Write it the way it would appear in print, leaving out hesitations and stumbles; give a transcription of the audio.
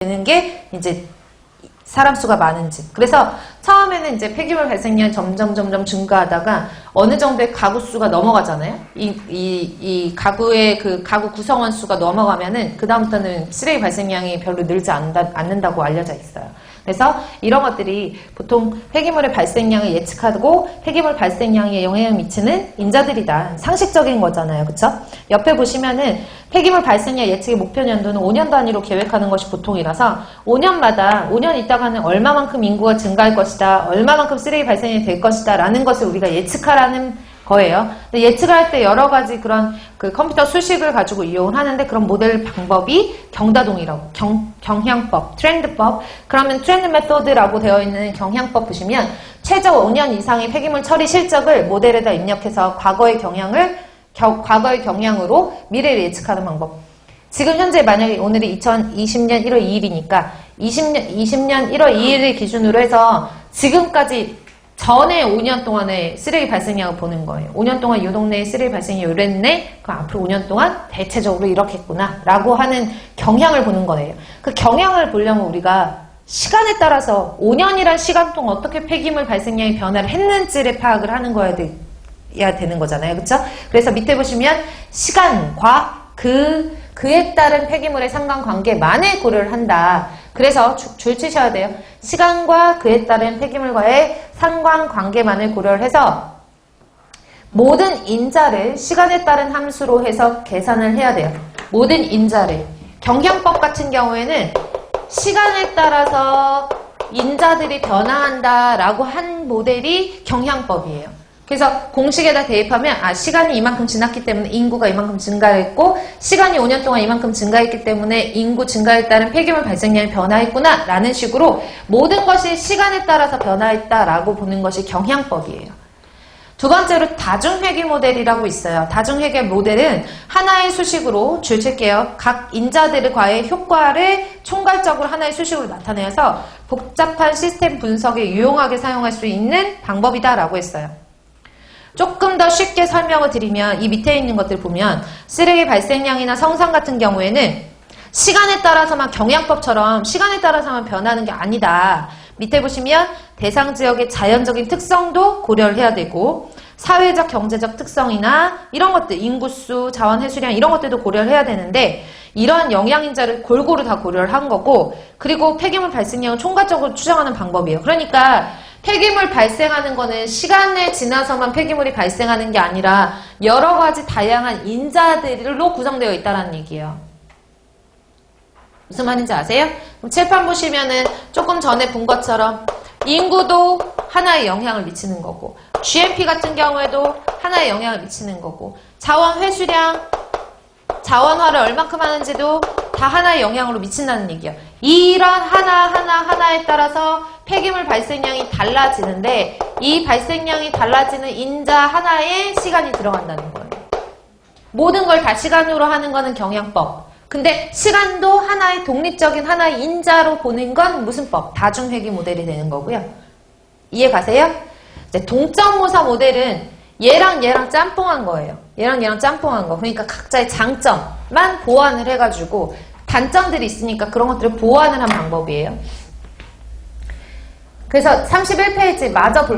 되는 게 이제 사람 수가 많은 집. 그래서 처음에는 이제 폐기물 발생량이 점점 증가하다가 어느 정도의 가구 수가 넘어가잖아요. 이 가구의 그 가구 구성원 수가 넘어가면은 그다음부터는 쓰레기 발생량이 별로 늘지 않는다고 알려져 있어요. 그래서 이런 것들이 보통 폐기물의 발생량을 예측하고 폐기물 발생량에 영향을 미치는 인자들이다. 상식적인 거잖아요. 그쵸? 옆에 보시면은 폐기물 발생량 예측의 목표 연도는 5년 단위로 계획하는 것이 보통이라서 5년마다 5년 있다가는 얼마만큼 인구가 증가할 것이다. 얼마만큼 쓰레기 발생이 될 것이다. 라는 것을 우리가 예측하라는 거예요. 근데 예측할 때 여러 가지 그런 그 컴퓨터 수식을 가지고 이용을 하는데 그런 모델 방법이 경다동이라고 경향법, 트렌드법. 그러면 트렌드 메소드라고 되어 있는 경향법 보시면 최저 5년 이상의 폐기물 처리 실적을 모델에다 입력해서 과거의 경향으로 미래를 예측하는 방법. 지금 현재 만약에 오늘이 2020년 1월 2일이니까 20년 1월 2일을 기준으로 해서 지금까지 전에 5년 동안의 쓰레기 발생량을 보는 거예요. 5년 동안 이 동네의 쓰레기 발생이 이랬네? 그럼 앞으로 5년 동안 대체적으로 이렇겠구나 라고 하는 경향을 보는 거예요. 그 경향을 보려면 우리가 시간에 따라서 5년이란 시간 동안 어떻게 폐기물 발생량이 변화를 했는지를 파악을 하는 거야 되는 거잖아요. 그렇죠? 그래서 밑에 보시면 시간과 그에 따른 폐기물의 상관관계만을 고려를 한다. 그래서 줄 치셔야 돼요. 시간과 그에 따른 폐기물과의 상관관계만을 고려를 해서 모든 인자를 시간에 따른 함수로 해서 계산을 해야 돼요. 모든 인자를. 경향법 같은 경우에는 시간에 따라서 인자들이 변화한다라고 한 모델이 경향법이에요. 그래서 공식에다 대입하면 시간이 이만큼 지났기 때문에 인구가 이만큼 증가했고 시간이 5년 동안 이만큼 증가했기 때문에 인구 증가에 따른 폐기물 발생량이 변화했구나 라는 식으로 모든 것이 시간에 따라서 변화했다라고 보는 것이 경향법이에요. 두 번째로 다중회계 모델이라고 있어요. 다중회계 모델은 하나의 수식으로 줄칠게요. 각 인자들과의 효과를 총괄적으로 하나의 수식으로 나타내서 복잡한 시스템 분석에 유용하게 사용할 수 있는 방법이다라고 했어요. 조금 더 쉽게 설명을 드리면 이 밑에 있는 것들 보면 쓰레기 발생량이나 성상 같은 경우에는 시간에 따라서만 경향법처럼 시간에 따라서만 변하는 게 아니다. 밑에 보시면 대상 지역의 자연적인 특성도 고려를 해야 되고 사회적 경제적 특성이나 이런 것들 인구수, 자원 회수량 이런 것들도 고려를 해야 되는데 이런 영향인자를 골고루 다 고려를 한 거고 그리고 폐기물 발생량을 총괄적으로 추정하는 방법이에요. 그러니까 폐기물 발생하는 거는 시간에 지나서만 폐기물이 발생하는 게 아니라 여러 가지 다양한 인자들로 구성되어 있다는 얘기예요. 무슨 말인지 아세요? 그럼 칠판 보시면은 조금 전에 본 것처럼 인구도 하나의 영향을 미치는 거고 GNP 같은 경우에도 하나의 영향을 미치는 거고 자원 회수량, 자원화를 얼만큼 하는지도 다 하나의 영향으로 미친다는 얘기예요. 이런 하나에 따라서 폐기물 발생량이 달라지는데 이 발생량이 달라지는 인자 하나에 시간이 들어간다는 거예요. 모든 걸 다 시간으로 하는 거는 경향법. 근데 시간도 하나의 독립적인 하나의 인자로 보는 건 무슨 법? 다중회계 모델이 되는 거고요. 이해 가세요? 이제 동점모사 모델은 얘랑 짬뽕한 거예요. 얘랑 짬뽕한 거. 그러니까 각자의 장점만 보완을 해가지고 단점들이 있으니까 그런 것들을 보완을 한 방법이에요. 그래서 31페이지 마저 볼